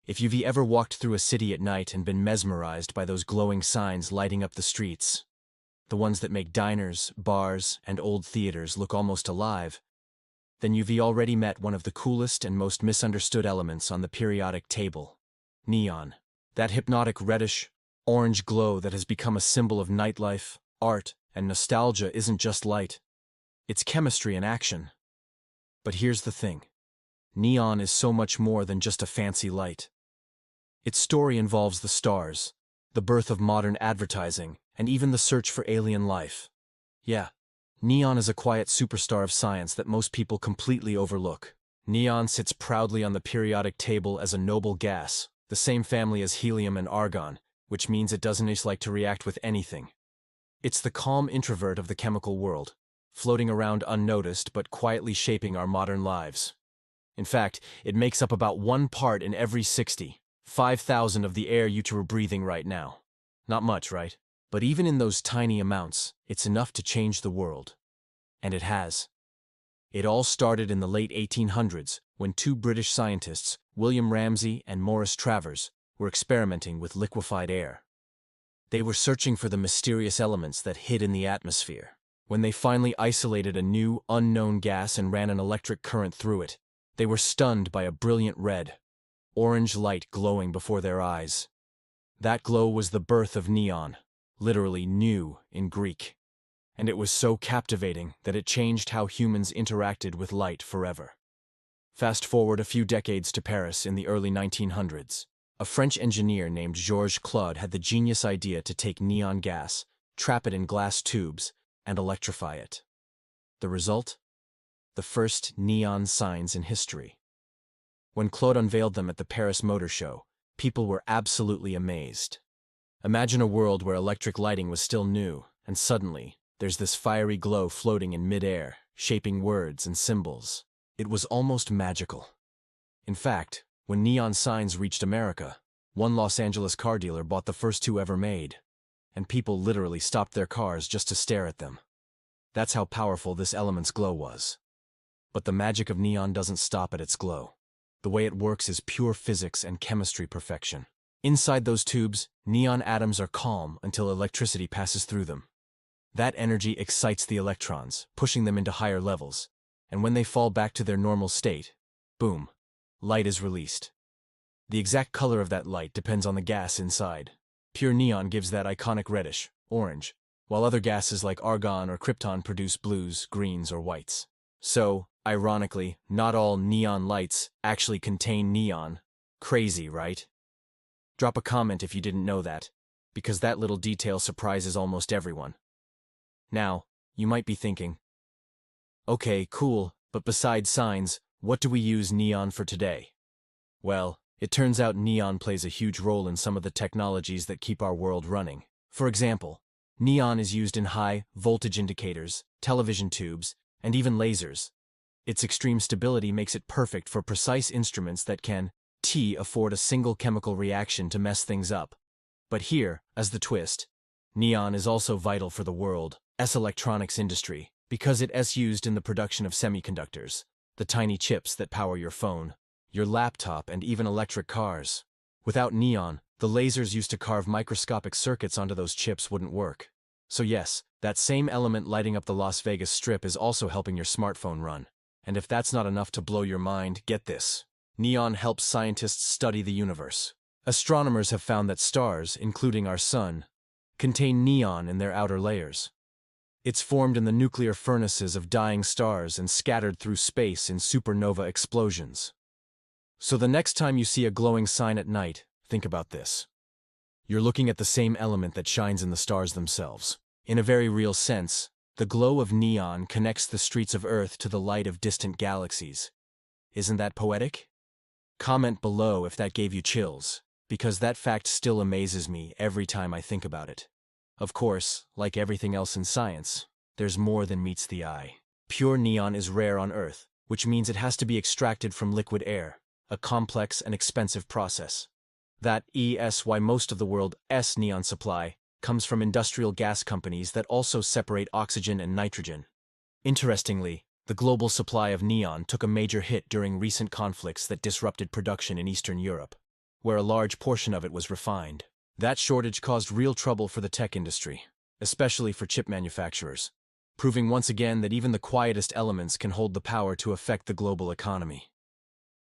If you've ever walked through a city at night and been mesmerized by those glowing signs lighting up the streets, the ones that make diners, bars, and old theaters look almost alive, then you've already met one of the coolest and most misunderstood elements on the periodic table: neon. That hypnotic reddish, orange glow that has become a symbol of nightlife, art, and nostalgia isn't just light. It's chemistry in action. But here's the thing. Neon is so much more than just a fancy light. Its story involves the stars, the birth of modern advertising, and even the search for alien life. Yeah, neon is a quiet superstar of science that most people completely overlook. Neon sits proudly on the periodic table as a noble gas, the same family as helium and argon, which means it doesn't like to react with anything. It's the calm introvert of the chemical world, floating around unnoticed but quietly shaping our modern lives. In fact, it makes up about 1 part in every 5,000 of the air you're breathing right now. Not much, right? But even in those tiny amounts, it's enough to change the world. And it has. It all started in the late 1800s, when 2 British scientists, William Ramsay and Maurice Travers, were experimenting with liquefied air. They were searching for the mysterious elements that hid in the atmosphere. When they finally isolated a new, unknown gas and ran an electric current through it, they were stunned by a brilliant red, orange light glowing before their eyes. That glow was the birth of neon, literally new in Greek. And it was so captivating that it changed how humans interacted with light forever. Fast forward a few decades to Paris in the early 1900s. A French engineer named Georges Claude had the genius idea to take neon gas, trap it in glass tubes, and electrify it. The result? The first neon signs in history. When Claude unveiled them at the Paris Motor Show, people were absolutely amazed. Imagine a world where electric lighting was still new, and suddenly, there's this fiery glow floating in mid-air, shaping words and symbols. It was almost magical. In fact, when neon signs reached America, one Los Angeles car dealer bought the first 2 ever made, and people literally stopped their cars just to stare at them. That's how powerful this element's glow was. But the magic of neon doesn't stop at its glow. The way it works is pure physics and chemistry perfection. Inside those tubes, neon atoms are calm until electricity passes through them. That energy excites the electrons, pushing them into higher levels, and when they fall back to their normal state, boom, light is released. The exact color of that light depends on the gas inside. Pure neon gives that iconic reddish, orange, while other gases like argon or krypton produce blues, greens, or whites. So, ironically, not all neon lights actually contain neon. Crazy, right? Drop a comment if you didn't know that, because that little detail surprises almost everyone. Now, you might be thinking, okay, cool, but besides signs, what do we use neon for today? Well, it turns out neon plays a huge role in some of the technologies that keep our world running. For example, neon is used in high-voltage indicators, television tubes, and even lasers. Its extreme stability makes it perfect for precise instruments that can afford a single chemical reaction to mess things up. But here, as the twist, neon is also vital for the world's electronics industry, because it is used in the production of semiconductors, the tiny chips that power your phone, your laptop, and even electric cars. Without neon, the lasers used to carve microscopic circuits onto those chips wouldn't work. So yes, that same element lighting up the Las Vegas Strip is also helping your smartphone run. And if that's not enough to blow your mind, get this. Neon helps scientists study the universe. Astronomers have found that stars, including our sun, contain neon in their outer layers. It's formed in the nuclear furnaces of dying stars and scattered through space in supernova explosions. So the next time you see a glowing sign at night, think about this. You're looking at the same element that shines in the stars themselves. In a very real sense, the glow of neon connects the streets of Earth to the light of distant galaxies. Isn't that poetic? Comment below if that gave you chills, because that fact still amazes me every time I think about it. Of course, like everything else in science, there's more than meets the eye. Pure neon is rare on Earth, which means it has to be extracted from liquid air, a complex and expensive process. That is why most of the world's neon supply comes from industrial gas companies that also separate oxygen and nitrogen. Interestingly, the global supply of neon took a major hit during recent conflicts that disrupted production in Eastern Europe. where a large portion of it was refined. That shortage caused real trouble for the tech industry, especially for chip manufacturers, proving once again that even the quietest elements can hold the power to affect the global economy.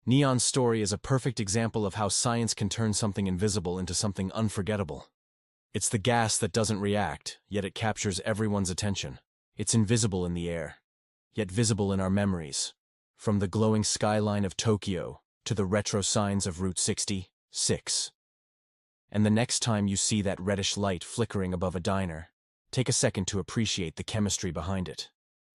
Neon's story is a perfect example of how science can turn something invisible into something unforgettable. It's the gas that doesn't react, yet it captures everyone's attention. It's invisible in the air, yet visible in our memories. From the glowing skyline of Tokyo to the retro signs of Route 66. And the next time you see that reddish light flickering above a diner, take a second to appreciate the chemistry behind it.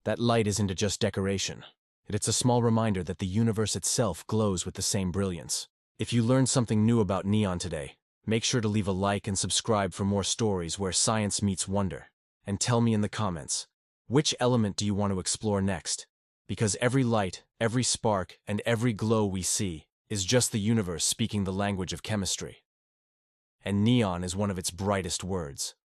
That light isn't just decoration. It's a small reminder that the universe itself glows with the same brilliance. If you learned something new about neon today, make sure to leave a like and subscribe for more stories where science meets wonder. And tell me in the comments, which element do you want to explore next? Because every light, every spark, and every glow we see is just the universe speaking the language of chemistry. And neon is one of its brightest words.